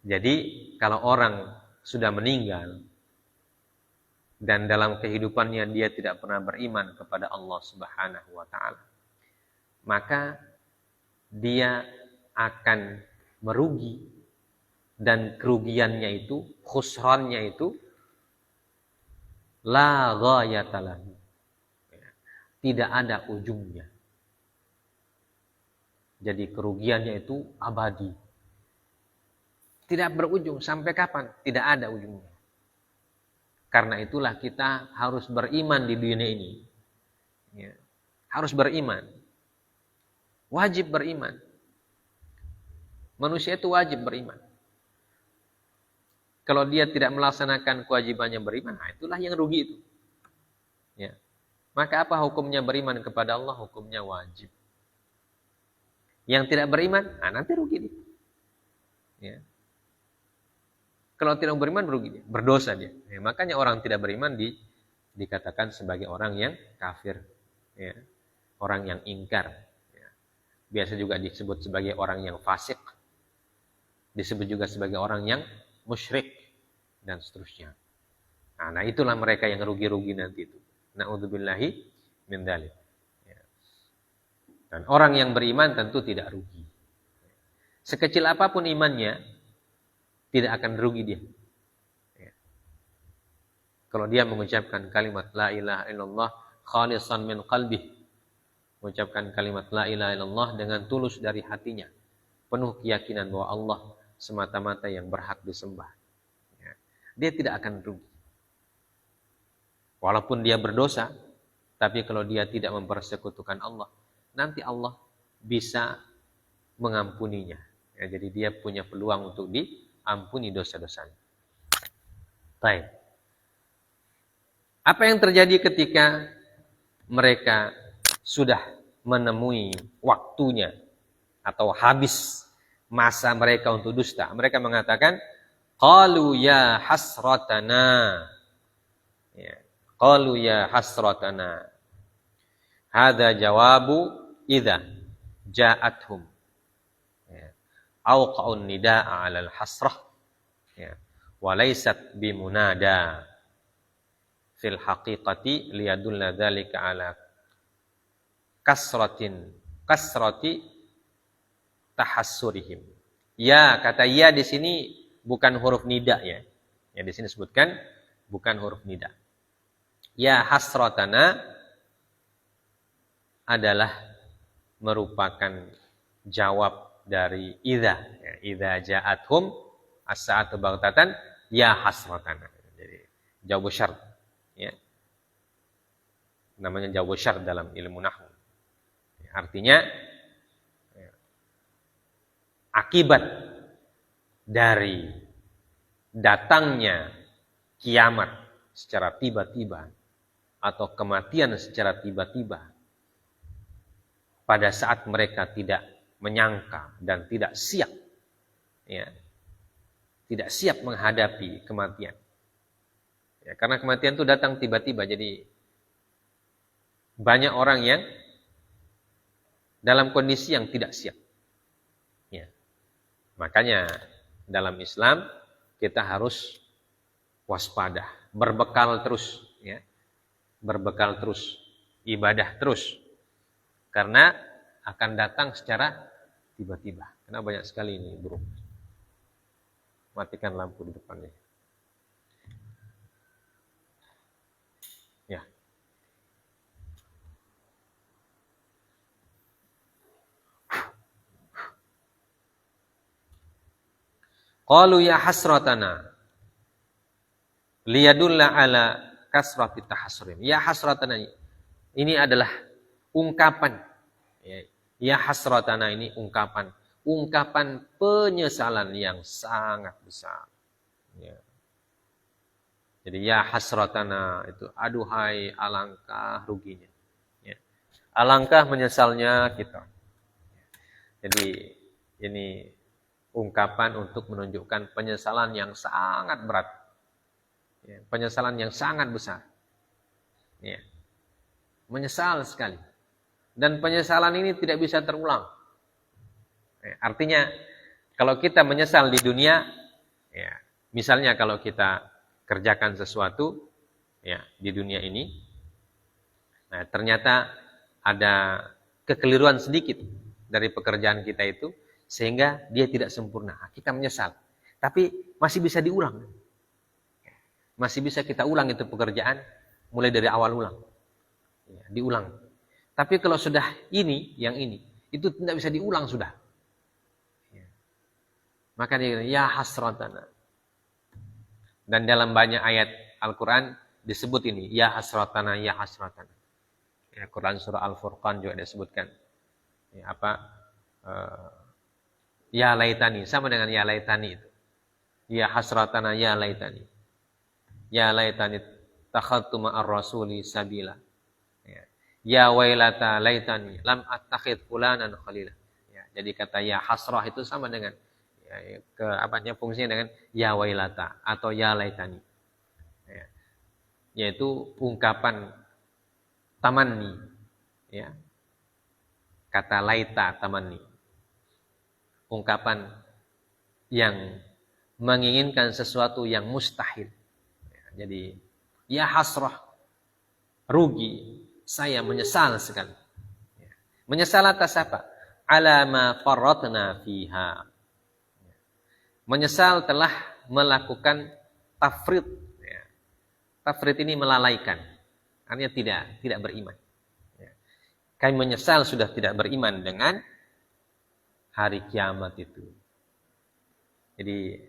Jadi kalau orang sudah meninggal, dan dalam kehidupannya dia tidak pernah beriman kepada Allah Subhanahu wa ta'ala, maka dia akan merugi, dan kerugiannya itu, khusrannya itu la ghayata lahu. Tidak ada ujungnya. Jadi kerugiannya itu abadi. Tidak berujung. Sampai kapan? Tidak ada ujungnya. Karena itulah kita harus beriman di dunia ini. Ya. Harus beriman. Wajib beriman. Manusia itu wajib beriman. Kalau dia tidak melaksanakan kewajibannya beriman, nah itulah yang rugi itu. Ya. Maka apa hukumnya beriman kepada Allah? Hukumnya wajib. Yang tidak beriman, nanti rugi dia. Ya. Kalau tidak beriman merugi dia, berdosa dia. Ya, makanya orang tidak beriman dikatakan sebagai orang yang kafir, ya. Orang yang ingkar. Ya. Biasa juga disebut sebagai orang yang fasik, disebut juga sebagai orang yang musyrik dan seterusnya. Nah, itulah mereka yang rugi-rugi nanti itu. Na'udzubillahi min dzalik. Ya. Dan orang yang beriman tentu tidak rugi. Sekecil apapun imannya, tidak akan rugi dia. Ya. Kalau dia mengucapkan kalimat la ilaha illallah khalisan min qalbih, mengucapkan kalimat la ilaha illallah dengan tulus dari hatinya, penuh keyakinan bahwa Allah semata-mata yang berhak disembah, ya, dia tidak akan rugi. Walaupun dia berdosa, tapi kalau dia tidak mempersekutukan Allah, nanti Allah bisa mengampuninya. Ya, jadi dia punya peluang untuk diampuni dosa-dosanya. Baik. Apa yang terjadi ketika mereka sudah menemui waktunya atau habis masa mereka untuk dusta? Mereka mengatakan, qalu ya hasratana. Ya. Qalu ya hasratana. Hadza jawabu idza ja'athum. Ya. Auqa'un nida'a 'alal hasrah. Ya. Wa laysat bimunada. Fil haqiqati liyadulla dzalika 'ala kasrati tahassurihim. Ya, kata ya di sini bukan huruf nida ya. Yang di sini disebutkan bukan huruf nida. Ya hasratana adalah merupakan jawab dari idza. Ya, idza ja'athum as-sa'atu baghtatan ya hasratana. Jadi jawab syart, ya. Namanya jawab syart dalam ilmu nahwu. Artinya akibat dari datangnya kiamat secara tiba-tiba atau kematian secara tiba-tiba pada saat mereka tidak menyangka dan tidak siap, ya, tidak siap menghadapi kematian. Ya, karena kematian itu datang tiba-tiba, jadi banyak orang yang dalam kondisi yang tidak siap. Ya. Makanya dalam Islam kita harus waspada, berbekal terus, ya. Berbekal terus, ibadah terus. Karena akan datang secara tiba-tiba. Karena banyak sekali ini buruk. Matikan lampu di depannya. Ya. Qalu ya hasratana liyadulla ala kasrati tahassurim. Ya hasratana, ini adalah ungkapan. Ya hasratana ini ungkapan penyesalan yang sangat besar. Ya. Jadi ya hasratana itu aduhai alangkah ruginya. Ya. Alangkah menyesalnya kita. Jadi ini ungkapan untuk menunjukkan penyesalan yang sangat berat. Ya, penyesalan yang sangat besar. Ya. Menyesal sekali. Dan penyesalan ini tidak bisa terulang. Ya, artinya kalau kita menyesal di dunia, ya, misalnya kalau kita kerjakan sesuatu, ya, di dunia ini, nah, ternyata ada kekeliruan sedikit dari pekerjaan kita itu, sehingga dia tidak sempurna. Kita menyesal. Tapi masih bisa diulang. Masih bisa kita ulang itu pekerjaan, mulai dari awal ulang. Ya, diulang. Tapi kalau sudah ini, yang ini, itu tidak bisa diulang sudah. Ya. Maka dia ya hasratana. Dan dalam banyak ayat Al-Quran disebut ini, ya hasratana, ya hasratana. Ya, Quran surah Al-Furqan juga disebutkan. Ya, ya laitani, sama dengan ya laitani itu. Ya hasratana, ya laitani. Ya laitani takhadtu ma'ar rasuli sabila. Ya wailata laitani lam attakhidh fulanan khalila. Ya, jadi kata ya hasrah itu sama dengan Fungsinya dengan ya wailata atau ya laitani. Ya, yaitu ungkapan tamanni, ya. Kata laita tamanni. Ungkapan yang menginginkan sesuatu yang mustahil. Ya, jadi ya hasrah, rugi, saya menyesal sekali. Ya. Menyesal atas apa? Ala ma farratna fiha. Menyesal telah melakukan tafrid. Ya. Tafrid ini melalaikan. Artinya tidak beriman. Ya. Kami menyesal sudah tidak beriman dengan hari kiamat itu. Jadi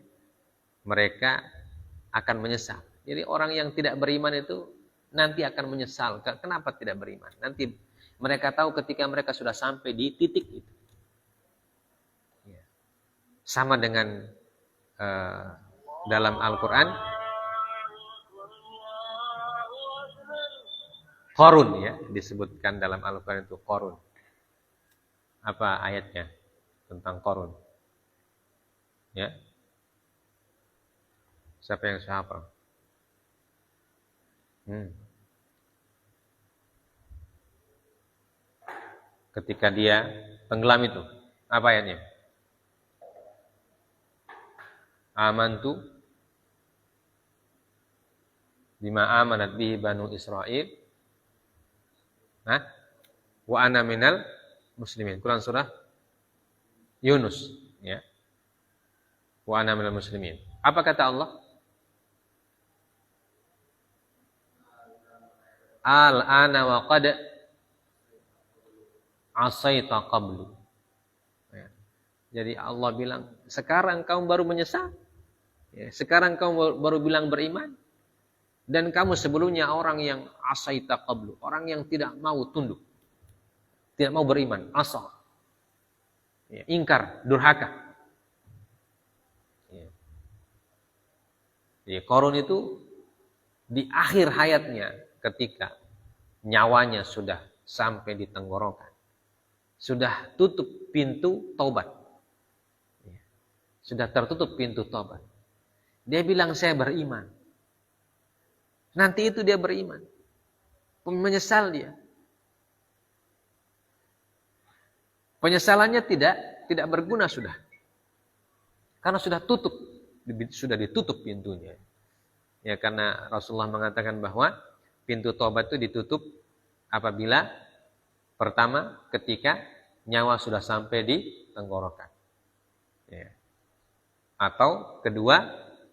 mereka akan menyesal. Jadi orang yang tidak beriman itu nanti akan menyesal. Kenapa tidak beriman? Nanti mereka tahu ketika mereka sudah sampai di titik itu. Ya. Sama dengan dalam Al-Quran, Qarun, ya, disebutkan dalam Al-Quran itu Qarun. Apa ayatnya tentang Qarun? Ya. Siapa yang hafal? Ketika dia tenggelam itu, apa ayatnya? Amantu bima amanat bihi banu Israil, wa ana minal muslimin. Quran surah Yunus, ya. Wa ana minal muslimin. Apa kata Allah? Al-ana wa qad asaita qablu. Ya. Jadi Allah bilang, sekarang kamu baru menyesal. Ya, sekarang kamu baru bilang beriman. Dan kamu sebelumnya orang yang asaita qablu, orang yang tidak mau tunduk. Tidak mau beriman, asa. Ya, ingkar, durhaka. Ya. Jadi Qarun itu di akhir hayatnya ketika nyawanya sudah sampai di tenggorokan, sudah tutup pintu taubat, sudah tertutup pintu taubat. Dia bilang saya beriman. Nanti itu dia beriman, menyesal dia. Penyesalannya tidak berguna sudah, karena sudah ditutup pintunya. Ya, karena Rasulullah mengatakan bahwa pintu taubat itu ditutup apabila pertama ketika nyawa sudah sampai di tenggorokan. Ya. Atau kedua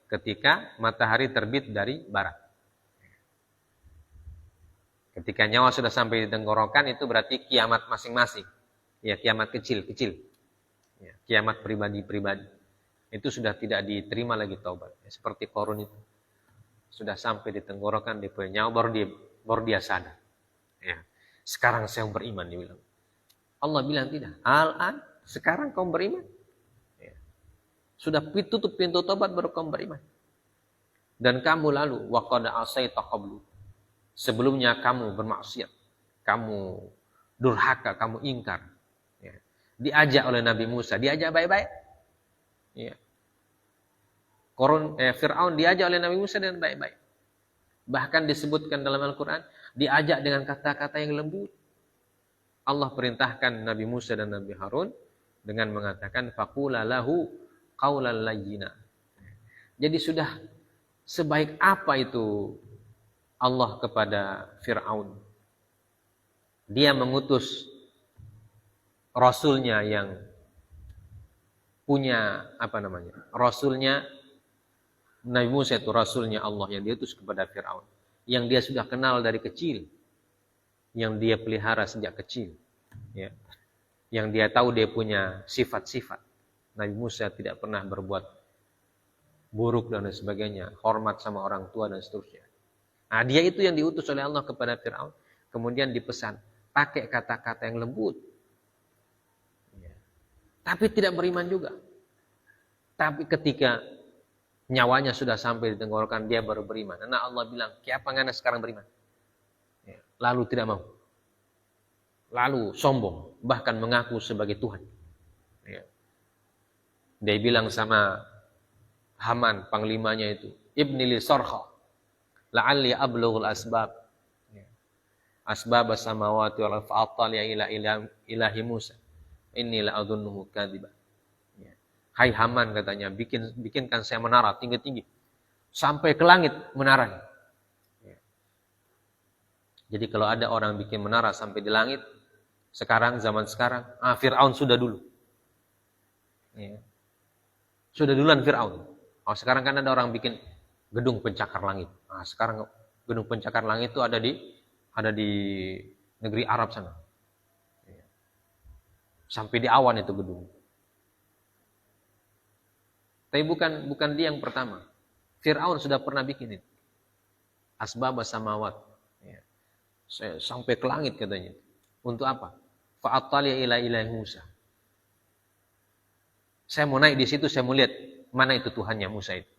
ketika matahari terbit dari barat. Ketika nyawa sudah sampai di tenggorokan itu berarti kiamat masing-masing. Ya, kiamat kecil-kecil. Ya, kiamat pribadi-pribadi. Itu sudah tidak diterima lagi taubat. Ya, seperti Qarun itu. Sudah sampai di tenggorokan, dia punya nyawa, baru dia sadar. Ya. Sekarang saya beriman, dia bilang. Allah bilang tidak. Al-an, sekarang kamu beriman. Ya. Sudah tutup pintu tobat, baru kamu beriman. Dan kamu lalu, waqad asaita qablu. Sebelumnya kamu bermaksiat. Kamu durhaka, kamu ingkar. Ya. Diajak oleh Nabi Musa, diajak baik-baik. Ya. Fir'aun diajak oleh Nabi Musa dengan baik-baik. Bahkan disebutkan dalam Al-Quran, diajak dengan kata-kata yang lembut. Allah perintahkan Nabi Musa dan Nabi Harun dengan mengatakan, faqula lahu qawlan layyina. Jadi sudah sebaik apa itu Allah kepada Fir'aun. Dia mengutus Rasulnya yang punya, Rasulnya, Nabi Musa itu Rasulnya Allah yang diutus kepada Fir'aun. Yang dia sudah kenal dari kecil. Yang dia pelihara sejak kecil. Ya. Yang dia tahu dia punya sifat-sifat. Nabi Musa tidak pernah berbuat buruk dan sebagainya. Hormat sama orang tua dan seterusnya. Nah, dia itu yang diutus oleh Allah kepada Fir'aun. Kemudian dipesan, pakai kata-kata yang lembut. Ya. Tapi tidak beriman juga. Tapi ketika nyawanya sudah sampai di tenggorokan, dia baru beriman. Nah, Allah bilang, "Kenapa ngana sekarang beriman?" Ya, lalu tidak mau. Lalu sombong, bahkan mengaku sebagai Tuhan. Ya. Dia bilang sama Haman, panglimanya itu, ibni li sarha, la'alli ablughul asbab. Asbab as-samawati wal ardi fa'attali ila ilahi Musa. Inni la'adhunnuhu kadziba. Hai Haman, katanya, bikinkan saya menara tinggi-tinggi sampai ke langit menaranya. Jadi kalau ada orang bikin menara sampai di langit, sekarang, zaman sekarang, Fir'aun sudah dulu. Sudah duluan Fir'aun. Sekarang kan ada orang bikin gedung pencakar langit. Sekarang gedung pencakar langit itu ada di negeri Arab sana. Sampai di awan itu gedung. Tapi bukan dia yang pertama. Fir'aun sudah pernah bikin itu. Asbab as-samawat. Sampai ke langit katanya. Untuk apa? Fa'attali ila ilahi Musa. Saya mau naik di situ, saya mau lihat mana itu Tuhannya Musa itu.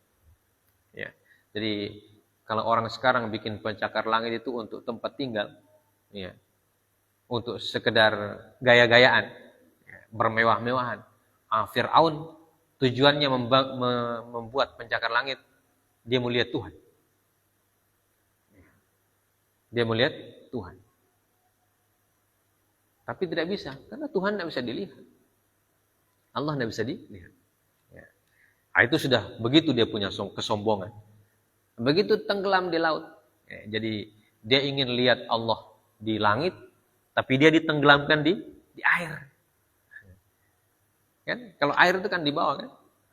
Ya. Jadi kalau orang sekarang bikin pencakar langit itu untuk tempat tinggal, ya, untuk sekedar gaya-gayaan, ya, bermewah-mewahan. Fir'aun tujuannya membuat pencakar langit, dia mau lihat Tuhan. Dia mau lihat Tuhan. Tapi tidak bisa, karena Tuhan tidak bisa dilihat. Allah tidak bisa dilihat. Ya. Itu sudah begitu dia punya kesombongan. Begitu tenggelam di laut. Jadi dia ingin lihat Allah di langit, tapi dia ditenggelamkan di air. Kan? Kalau air itu kan di bawah kan?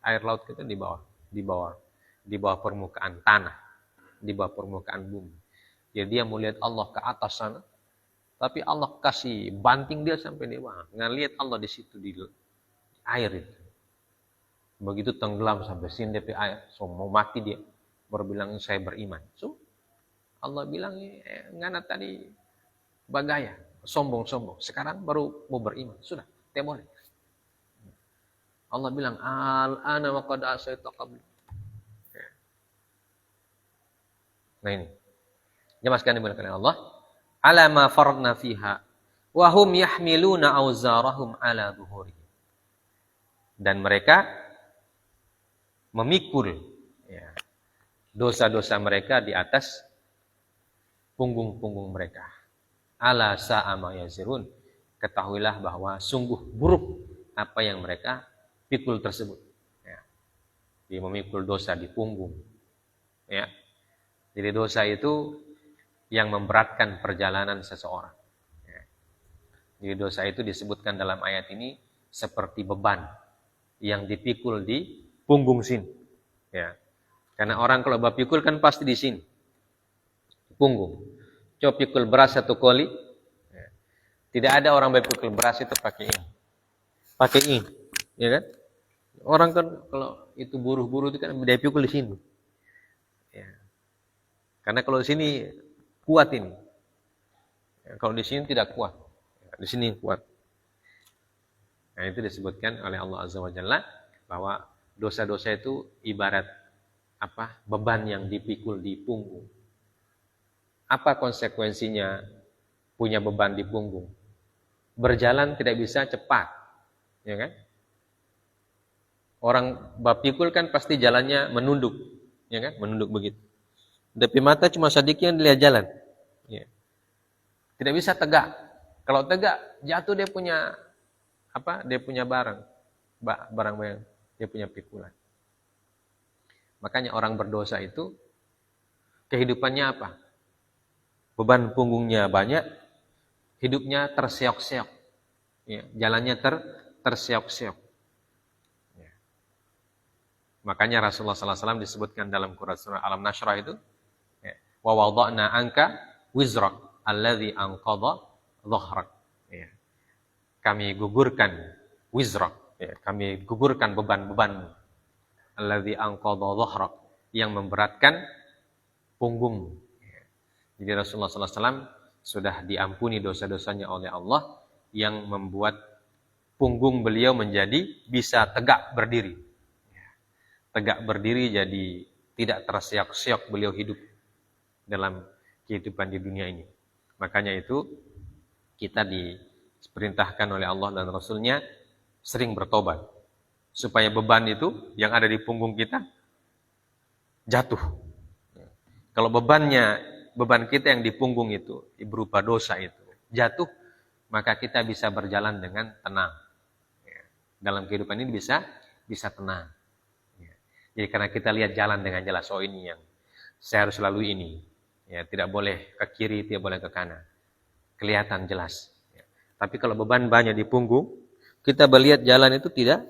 Air laut itu di bawah permukaan tanah, di bawah permukaan bumi. Jadi dia mau lihat Allah ke atas sana, tapi Allah kasih banting dia sampai di bawah. Nggak lihat Allah di situ di air itu. Begitu tenggelam sampai sini di air, so mau mati dia. Baru bilang saya beriman. So Allah bilang ngana tadi bagaya, sombong-sombong. Sekarang baru mau beriman. Sudah, tidak boleh. Allah bilang al-ana wa qad asaytu qabl. Nah ini. Jemaah sekalian dimuliakan Allah, ala ma faradna fiha wa hum yahmiluna awzarahum ala dhuhurihim. Dan mereka memikul dosa-dosa mereka di atas punggung-punggung mereka. Ala sa'a ma yazirun. Ketahuilah bahwa sungguh buruk apa yang mereka pikul tersebut. Dia memikul dosa di punggung. Ya. Jadi dosa itu yang memberatkan perjalanan seseorang. Jadi dosa itu disebutkan dalam ayat ini seperti beban yang dipikul di punggung sini. Ya. Karena orang kalau berpikul kan pasti di sini, di punggung. Coba pikul beras satu koli. Ya. Tidak ada orang berpikul beras itu pakai ini, ya kan? Orang kan kalau itu buruh-buruh itu kan dia pikul di sini. Ya. Karena kalau di sini kuat ini. Ya, kalau di sini tidak kuat. Ya, di sini kuat. Nah, itu disebutkan oleh Allah Azza wa Jalla bahwa dosa-dosa itu ibarat beban yang dipikul di punggung. Apa konsekuensinya punya beban di punggung? Berjalan tidak bisa cepat. Ya kan? Orang berpikul kan pasti jalannya menunduk. Ya kan? Menunduk begitu. Tapi mata cuma sedikit yang dilihat jalan. Ya. Tidak bisa tegak. Kalau tegak, jatuh dia punya Dia punya barang dia punya pikulan. Makanya orang berdosa itu kehidupannya apa? Beban punggungnya banyak, hidupnya terseok-seok. Ya, jalannya terseok-seok. Ya. Makanya Rasulullah SAW disebutkan dalam Quran surah Al-Nashrah itu, wa wada'na anka wizrak alladhi anqadha dhahrak. Ya. Kami gugurkan wizrak, ya, kami gugurkan beban-beban alladhi anqadha dhahrak, yang memberatkan punggung. Ya. Jadi Rasulullah SAW sudah diampuni dosa-dosanya oleh Allah yang membuat punggung beliau menjadi bisa tegak berdiri. Ya. Tegak berdiri jadi tidak terseok-seok beliau hidup dalam kehidupan di dunia ini. Makanya itu kita diperintahkan oleh Allah dan Rasulnya sering bertobat. supaya beban itu yang ada di punggung kita jatuh. Kalau beban kita yang di punggung itu berupa dosa itu jatuh, maka kita bisa berjalan dengan tenang. Dalam kehidupan ini bisa tenang. Jadi karena kita lihat jalan dengan jelas, oh ini yang saya harus lalui ini. Ya, tidak boleh ke kiri, tidak boleh ke kanan. Kelihatan jelas. Ya. Tapi kalau beban banyak di punggung, kita melihat jalan itu tidak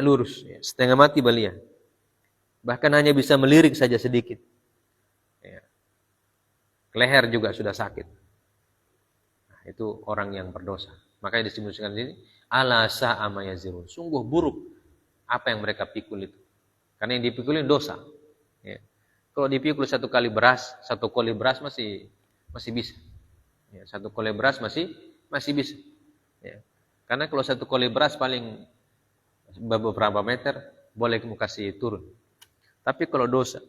lurus. Ya. Setengah mati belia. Bahkan hanya bisa melirik saja sedikit. Ya. Leher juga sudah sakit. Nah, itu orang yang berdosa. Makanya disebutkan di sini, ala sa'a ma yazirun. Sungguh buruk apa yang mereka pikul itu. Karena yang dipikulin dosa. Ya. Kalau dipikul satu koli beras masih bisa. Ya, satu koli beras masih bisa. Ya. Karena kalau satu koli beras paling beberapa meter boleh kamu kasih turun. Tapi kalau dosa,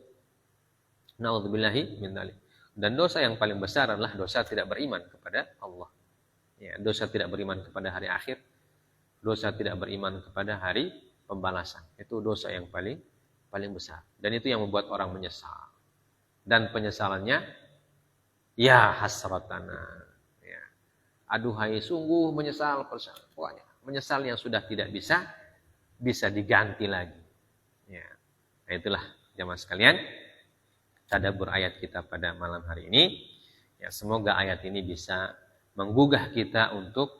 na'udzubillahi min dzalik. Dan dosa yang paling besar adalah dosa tidak beriman kepada Allah. Ya, dosa tidak beriman kepada hari akhir, dosa tidak beriman kepada hari pembalasan. Itu dosa yang paling besar. Dan itu yang membuat orang menyesal. Dan penyesalannya, ya hasratana. Ya. Aduhai, sungguh menyesal. Pokoknya menyesal yang sudah tidak bisa diganti lagi. Ya. Nah, itulah jamaah sekalian, tadabbur ayat kita pada malam hari ini. Ya, semoga ayat ini bisa menggugah kita untuk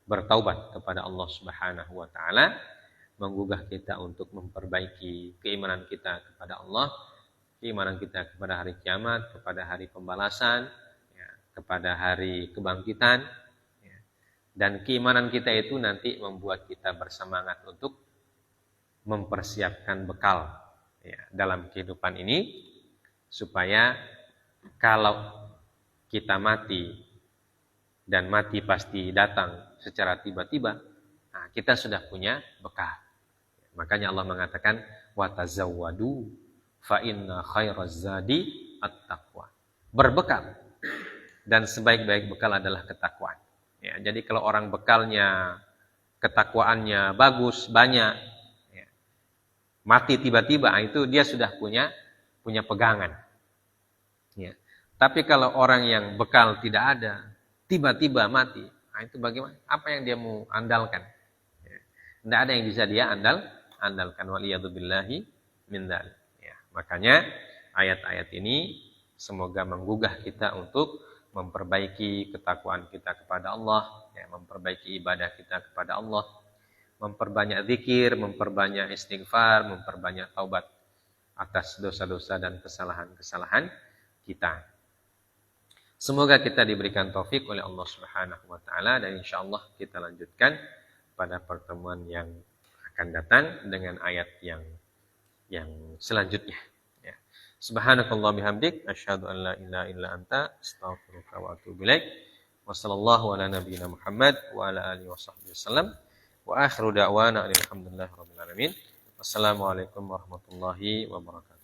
bertaubat kepada Allah Subhanahu wa taala, menggugah kita untuk memperbaiki keimanan kita kepada Allah, keimanan kita kepada hari kiamat, kepada hari pembalasan, ya, kepada hari kebangkitan, ya. Dan keimanan kita itu nanti membuat kita bersemangat untuk mempersiapkan bekal, ya, dalam kehidupan ini, supaya kalau kita mati, dan mati pasti datang secara tiba-tiba, nah, kita sudah punya bekal. Makanya Allah mengatakan, watazawwadu fa inna khairaz zadi at-taqwa. Berbekal, dan sebaik-baik bekal adalah ketakwaan. Ya, jadi kalau orang bekalnya, ketakwaannya bagus, banyak, ya, mati tiba-tiba, itu dia sudah punya pegangan. Ya. Tapi kalau orang yang bekal tidak ada, tiba-tiba mati, nah itu bagaimana? Apa yang dia mau andalkan? Ya. Tidak ada yang bisa dia andalkan. Waliyadzubillahi min dzalik. Ya. Makanya ayat-ayat ini semoga menggugah kita untuk memperbaiki ketakwaan kita kepada Allah, ya, memperbaiki ibadah kita kepada Allah, memperbanyak zikir, memperbanyak istighfar, memperbanyak taubat atas dosa-dosa dan kesalahan-kesalahan kita. Semoga kita diberikan taufik oleh Allah Subhanahu wa taala, dan insyaallah kita lanjutkan pada pertemuan yang akan datang dengan ayat yang selanjutnya. Ya. Subhanakallah bihamdik, asyhadu an la ilaha illa anta, astaghfiruka wa atubu ilaik. Wassallallahu ala nabiyyina Muhammad wa ala alihi washabbihi wasallam. Wa akhiru da'wana alhamdulillahi rabbil alamin. Wassalamualaikum warahmatullahi wabarakatuh.